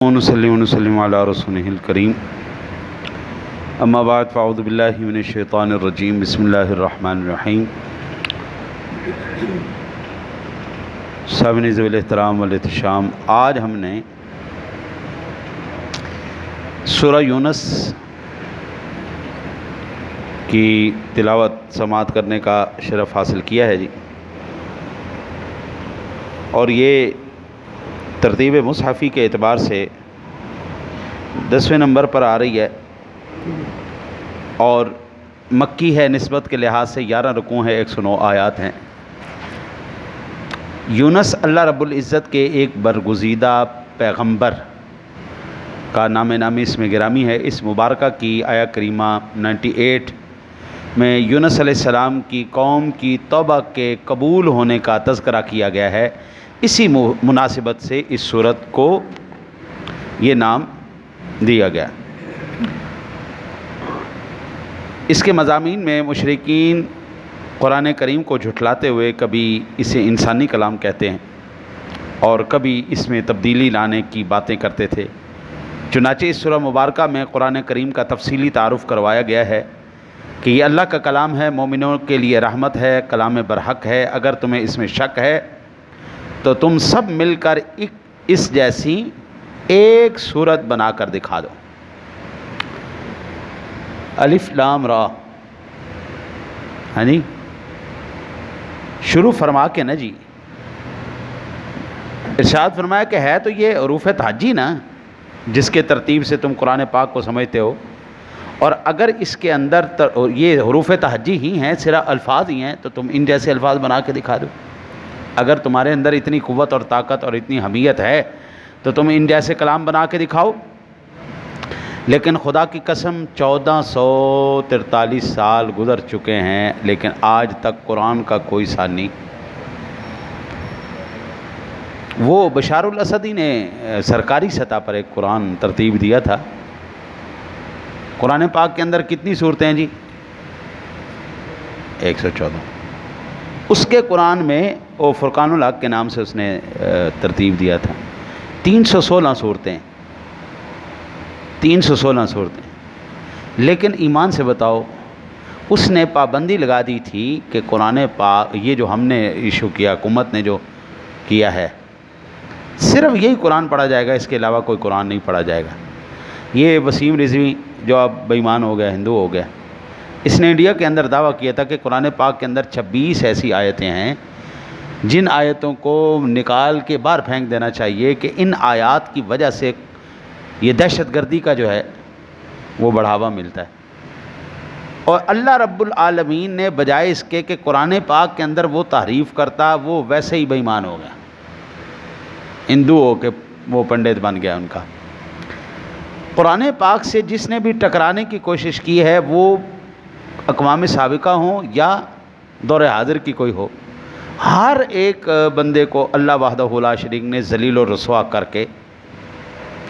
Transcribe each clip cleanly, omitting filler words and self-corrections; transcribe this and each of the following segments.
ونصلي ونسلم على رسوله الكريم اما بعد فاعوذ باللہ من الشیطان الرجیم بسم اللہ الرحمن الرحیم. سامعین ذوی الاحترام والاحتشام، آج ہم نے سورہ یونس کی تلاوت سماعت کرنے کا شرف حاصل کیا ہے جی، اور یہ ترتیب مصحفی کے اعتبار سے 10ویں نمبر پر آ رہی ہے اور مکی ہے، نسبت کے لحاظ سے 11 رکوع ہیں، 109 آیات ہیں. یونس اللہ رب العزت کے ایک برگزیدہ پیغمبر کا نام نامی اس میں گرامی ہے. اس مبارکہ کی آیہ کریمہ 98 میں یونس علیہ السلام کی قوم کی توبہ کے قبول ہونے کا تذکرہ کیا گیا ہے. اسی مناسبت سے اس سورت کو یہ نام دیا گیا. اس کے مضامین میں مشرکین قرآن کریم کو جھٹلاتے ہوئے کبھی اسے انسانی کلام کہتے ہیں اور کبھی اس میں تبدیلی لانے کی باتیں کرتے تھے. چنانچہ اس سورہ مبارکہ میں قرآن کریم کا تفصیلی تعارف کروایا گیا ہے کہ یہ اللہ کا کلام ہے، مومنوں کے لیے رحمت ہے، کلام برحق ہے. اگر تمہیں اس میں شک ہے تو تم سب مل کر اس جیسی ایک صورت بنا کر دکھا دو. الف لام را، یعنی شروع فرما کے نا جی ارشاد فرمایا کہ ہے تو یہ حروف تہجی نا، جس کے ترتیب سے تم قرآن پاک کو سمجھتے ہو، اور اگر اس کے اندر یہ حروف تہجی ہی ہیں، صرف الفاظ ہی ہیں، تو تم ان جیسے الفاظ بنا کے دکھا دو. اگر تمہارے اندر اتنی قوت اور طاقت اور اتنی حمیت ہے تو تم ان جیسے کلام بنا کے دکھاؤ. لیکن خدا کی قسم 1443 سال گزر چکے ہیں، لیکن آج تک قرآن کا کوئی ثانی. وہ بشار الاسدی نے سرکاری سطح پر ایک قرآن ترتیب دیا تھا. قرآن پاک کے اندر کتنی صورتیں ہیں جی؟ 114. اس کے قرآن میں وہ فرقان الحق کے نام سے اس نے ترتیب دیا تھا. 316 صورتیں، 316 صورتیں. لیکن ایمان سے بتاؤ، اس نے پابندی لگا دی تھی کہ قرآن پاک یہ جو ہم نے ایشو کیا، حکومت نے جو کیا ہے، صرف یہی قرآن پڑھا جائے گا، اس کے علاوہ کوئی قرآن نہیں پڑھا جائے گا. یہ وسیم رضوی جو اب بے ایمان ہو گیا، ہندو ہو گیا، اس نے انڈیا کے اندر دعویٰ کیا تھا کہ قرآن پاک کے اندر 26 ایسی آیتیں ہیں جن آیتوں کو نکال کے باہر پھینک دینا چاہیے کہ ان آیات کی وجہ سے یہ دہشت گردی کا جو ہے وہ بڑھاوا ملتا ہے. اور اللہ رب العالمین نے بجائے اس کے کہ قرآن پاک کے اندر وہ تحریف کرتا، وہ ویسے ہی بے ایمان ہو گیا، ہندو ہو کے وہ پنڈت بن گیا. ان کا قرآن پاک سے جس نے بھی ٹکرانے کی کوشش کی ہے، وہ اقوام سابقہ ہوں یا دور حاضر کی کوئی ہو، ہر ایک بندے کو اللہ وحدہ لا شریک نے ذلیل و رسوا کر کے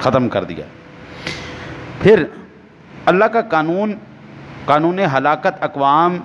ختم کر دیا. پھر اللہ کا قانون ہلاکت اقوام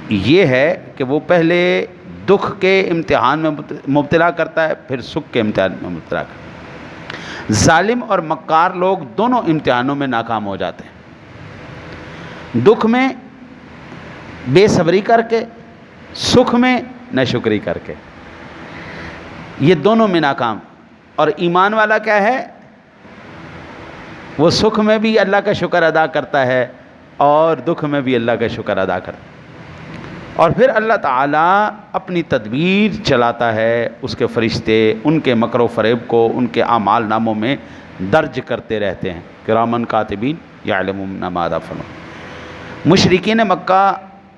یہ ہے کہ وہ پہلے دکھ کے امتحان میں مبتلا کرتا ہے، پھر سکھ کے امتحان میں مبتلا کرتا ہے. ظالم اور مکار لوگ دونوں امتحانوں میں ناکام ہو جاتے ہیں. دکھ میں بے صبری کر کے، سکھ میں ناشکری کر کے، یہ دونوں میں ناکام. اور ایمان والا کیا ہے؟ وہ سکھ میں بھی اللہ کا شکر ادا کرتا ہے اور دکھ میں بھی اللہ کا شکر ادا کرتا ہے. اور پھر اللہ تعالیٰ اپنی تدبیر چلاتا ہے، اس کے فرشتے ان کے مکر و فریب کو ان کے اعمال ناموں میں درج کرتے رہتے ہیں. کرامن کاتبین یعلمون ما تفعلون. مشرکین مکہ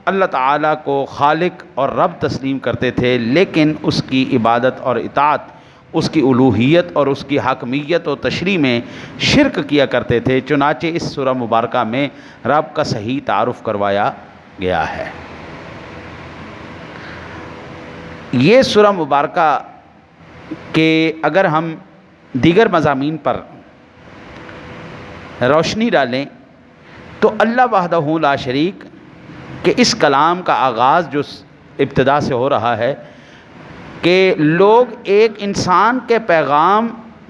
اللہ تعالیٰ کو خالق اور رب تسلیم کرتے تھے، لیکن اس کی عبادت اور اطاعت، اس کی الوہیت اور اس کی حاکمیت و تشریع میں شرک کیا کرتے تھے. چنانچہ اس سورہ مبارکہ میں رب کا صحیح تعارف کروایا گیا ہے. یہ سورہ مبارکہ کے اگر ہم دیگر مضامین پر روشنی ڈالیں تو اللہ وحدہ لا شریک کہ اس کلام کا آغاز جو ابتدا سے ہو رہا ہے کہ لوگ ایک انسان کے پیغام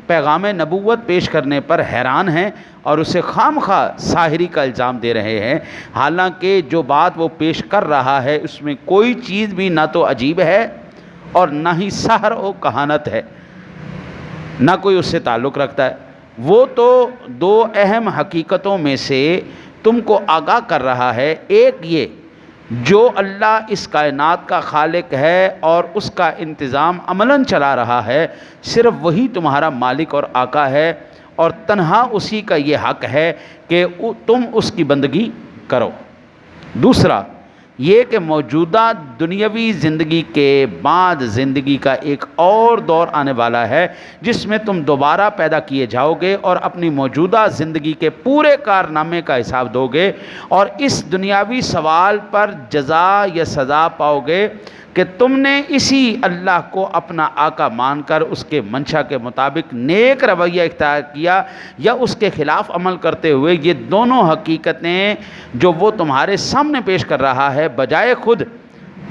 پیغام نبوت پیش کرنے پر حیران ہیں اور اسے خامخواہ ساحری کا الزام دے رہے ہیں، حالانکہ جو بات وہ پیش کر رہا ہے اس میں کوئی چیز بھی نہ تو عجیب ہے اور نہ ہی سحر و کہانت ہے، نہ کوئی اس سے تعلق رکھتا ہے۔ وہ تو دو اہم حقیقتوں میں سے تم کو آگاہ کر رہا ہے، ایک یہ جو اللہ اس کائنات کا خالق ہے اور اس کا انتظام عملاً چلا رہا ہے، صرف وہی تمہارا مالک اور آقا ہے اور تنہا اسی کا یہ حق ہے کہ تم اس کی بندگی کرو۔ دوسرا یہ کہ موجودہ دنیاوی زندگی کے بعد زندگی کا ایک اور دور آنے والا ہے جس میں تم دوبارہ پیدا کیے جاؤ گے اور اپنی موجودہ زندگی کے پورے کارنامے کا حساب دو گے اور اس دنیاوی سوال پر جزا یا سزا پاؤ گے کہ تم نے اسی اللہ کو اپنا آقا مان کر اس کے منشا کے مطابق نیک رویہ اختیار کیا یا اس کے خلاف عمل کرتے ہوئے۔ یہ دونوں حقیقتیں جو وہ تمہارے سامنے پیش کر رہا ہے بجائے خود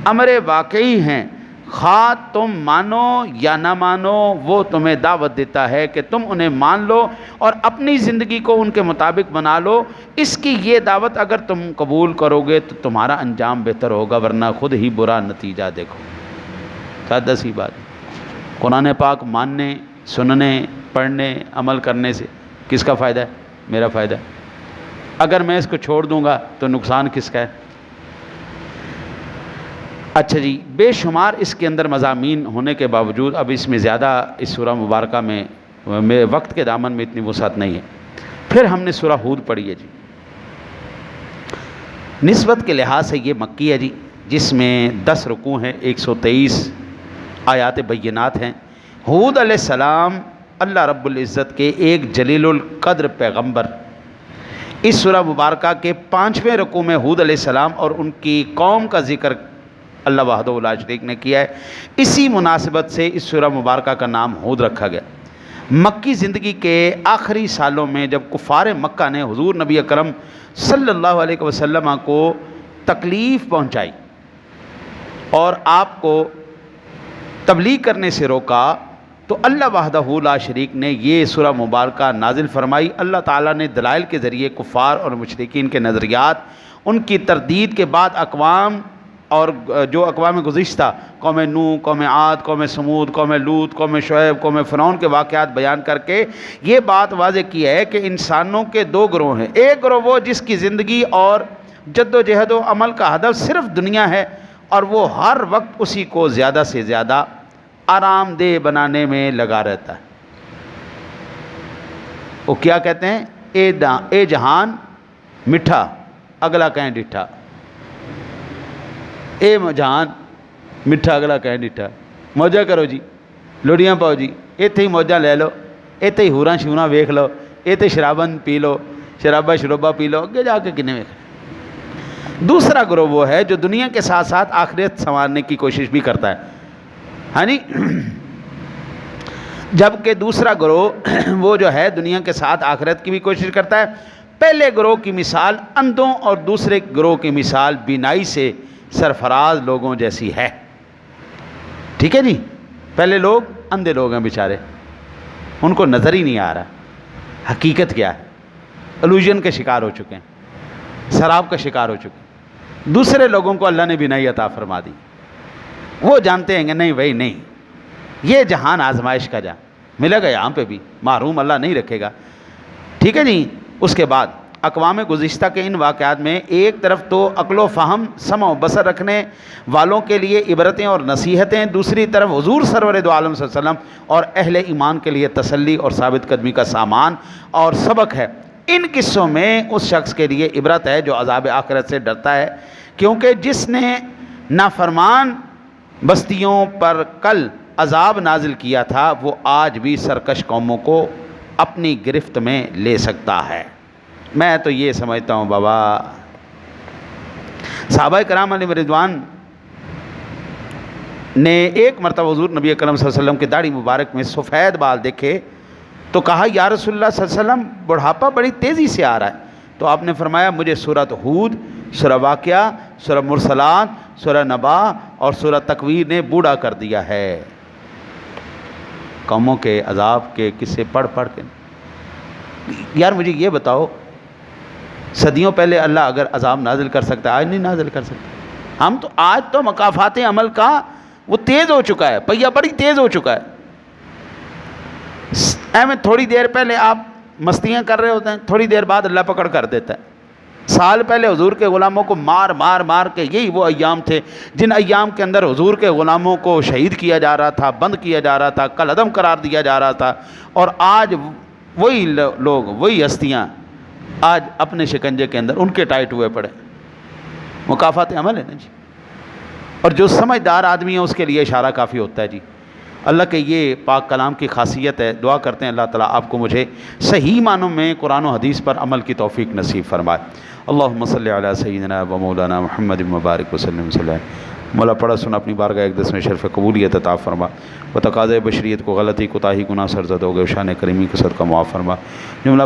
امر واقعی ہیں، خواہ تم مانو یا نہ مانو وہ تمہیں دعوت دیتا ہے کہ تم انہیں مان لو اور اپنی زندگی کو ان کے مطابق بنا لو۔ اس کی یہ دعوت اگر تم قبول کرو گے تو تمہارا انجام بہتر ہوگا، ورنہ خود ہی برا نتیجہ دیکھو۔ سادہ سی بات، قرآن پاک ماننے، سننے، پڑھنے، عمل کرنے سے کس کا فائدہ ہے؟ میرا فائدہ ہے۔ اگر میں اس کو چھوڑ دوں گا تو نقصان کس کا ہے؟ اچھا جی، بے شمار اس کے اندر مضامین ہونے کے باوجود اب اس میں زیادہ اس سورہ مبارکہ میں وقت کے دامن میں اتنی وسعت نہیں ہے۔ پھر ہم نے سورہ ہود پڑھی ہے جی، نسبت کے لحاظ سے یہ مکی ہے جی، جس میں 10 رکوع ہیں، 123 آیات بینات ہیں۔ ہود علیہ السلام اللہ رب العزت کے ایک جلیل القدر پیغمبر، اس سورہ مبارکہ کے 5ویں رکوع میں ہود علیہ السلام اور ان کی قوم کا ذکر اللہ وحدہ لا شریک نے کیا ہے۔ اسی مناسبت سے اس سورہ مبارکہ کا نام ہود رکھا گیا۔ مکی زندگی کے آخری سالوں میں جب کفار مکہ نے حضور نبی اکرم صلی اللہ علیہ وسلم کو تکلیف پہنچائی اور آپ کو تبلیغ کرنے سے روکا تو اللہ وحدہ لا شریک نے یہ سورہ مبارکہ نازل فرمائی۔ اللہ تعالیٰ نے دلائل کے ذریعے کفار اور مشرکین کے نظریات، ان کی تردید کے بعد اقوام اور جو اقوام گزشتہ قوم نوح، قوم عاد، قوم سمود، قوم لوط، قوم شعیب، قوم فرعون کے واقعات بیان کر کے یہ بات واضح کی ہے کہ انسانوں کے 2 گروہ ہیں۔ ایک گروہ وہ جس کی زندگی اور جد و جہد و عمل کا ہدف صرف دنیا ہے اور وہ ہر وقت اسی کو زیادہ سے زیادہ آرام دہ بنانے میں لگا رہتا ہے۔ وہ کیا کہتے ہیں؟ اے جہان میٹھا اگلا کہیں ڈٹھا، اے جہان میٹھا اگلا کہیں ڈٹھا، موجہ کرو جی، لوڑیاں پاؤ جی، ایتھے ہی موجہ لے لو، ایتھے ہی ہوراں شوراں ویکھ لو، ایتھے شرابن پی لو، شرابہ پی لو، اگے جا کے کنے ویکھ۔ دوسرا گروہ وہ ہے جو دنیا کے ساتھ ساتھ آخرت سنوارنے کی کوشش بھی کرتا ہے، ہاں جی، جبکہ دوسرا گروہ وہ جو ہے دنیا کے ساتھ آخرت کی بھی کوشش کرتا ہے۔ پہلے گروہ کی مثال اندھوں اور دوسرے گروہ کی مثال بینائی سے سرفراز لوگوں جیسی ہے۔ ٹھیک ہے جی، پہلے لوگ اندھے لوگ ہیں بیچارے، ان کو نظر ہی نہیں آ رہا حقیقت کیا ہے، الوژن کے شکار ہو چکے ہیں، سراب کا شکار ہو چکے ہیں۔ دوسرے لوگوں کو اللہ نے بینائی عطا فرما دی، وہ جانتے ہیں کہ نہیں بھائی نہیں، یہ جہان آزمائش کا جہاں ملے گا، یہاں پہ بھی محروم اللہ نہیں رکھے گا۔ ٹھیک ہے جی، اس کے بعد اقوام گزشتہ کے ان واقعات میں ایک طرف تو عقل و فہم، سمع و بصر رکھنے والوں کے لیے عبرتیں اور نصیحتیں، دوسری طرف حضور سرور دو عالم صلی اللہ علیہ وسلم اور اہل ایمان کے لیے تسلی اور ثابت قدمی کا سامان اور سبق ہے۔ ان قصوں میں اس شخص کے لیے عبرت ہے جو عذاب آخرت سے ڈرتا ہے، کیونکہ جس نے نافرمان بستیوں پر کل عذاب نازل کیا تھا وہ آج بھی سرکش قوموں کو اپنی گرفت میں لے سکتا ہے۔ میں تو یہ سمجھتا ہوں بابا، صحابہ کرام علیہ رضوان نے ایک مرتبہ حضور نبی اکرم صلی اللہ علیہ وسلم کے داڑھی مبارک میں سفید بال دیکھے تو کہا یا رسول اللہ صلی اللہ علیہ وسلم بڑھاپا بڑی تیزی سے آ رہا ہے، تو آپ نے فرمایا مجھے سورۃ ہود، سورہ واقعہ، سورہ مرسلات، سورہ نبا اور سورہ تکویر نے بوڑھا کر دیا ہے۔ قوموں کے عذاب کے قصے پڑھ پڑھ کے. یار مجھے یہ بتاؤ، صدیوں پہلے اللہ اگر عذاب نازل کر سکتا ہے، آج نہیں نازل کر سکتا؟ ہم تو آج تو مکافات عمل کا وہ تیز ہو چکا ہے، پہیہ بڑی تیز ہو چکا ہے. میں تھوڑی دیر پہلے آپ مستیاں کر رہے ہوتے ہیں، تھوڑی دیر بعد اللہ پکڑ کر دیتا ہے. سال پہلے حضور کے غلاموں کو مار مار مار کے، یہی وہ ایام تھے جن ایام کے اندر حضور کے غلاموں کو شہید کیا جا رہا تھا، بند کیا جا رہا تھا، کل عدم قرار دیا جا رہا تھا. اور آج وہی لوگ، وہی ہستیاں آج اپنے شکنجے کے اندر ان کے ٹائٹ ہوئے پڑے. مکافات عمل ہے نا جی. اور جو سمجھدار آدمی ہے اس کے لیے اشارہ کافی ہوتا ہے جی. اللہ کے یہ پاک کلام کی خاصیت ہے. دعا کرتے ہیں اللہ تعالیٰ آپ کو مجھے صحیح معنوں میں قرآن و حدیث پر عمل کی توفیق نصیب فرمائے. اللہم صلی علی سیدنا و مولانا محمد مبارک وسلم. صلی مولا پڑھا سنا اپنی بارگاہ اقدس میں شرف قبولیت عطا فرما، و تقاضۂ بشریت کو غلطی کوتاہی گناہ سرزد ہو گئے شان کریمی کے صدقہ معاف فرما. جملہ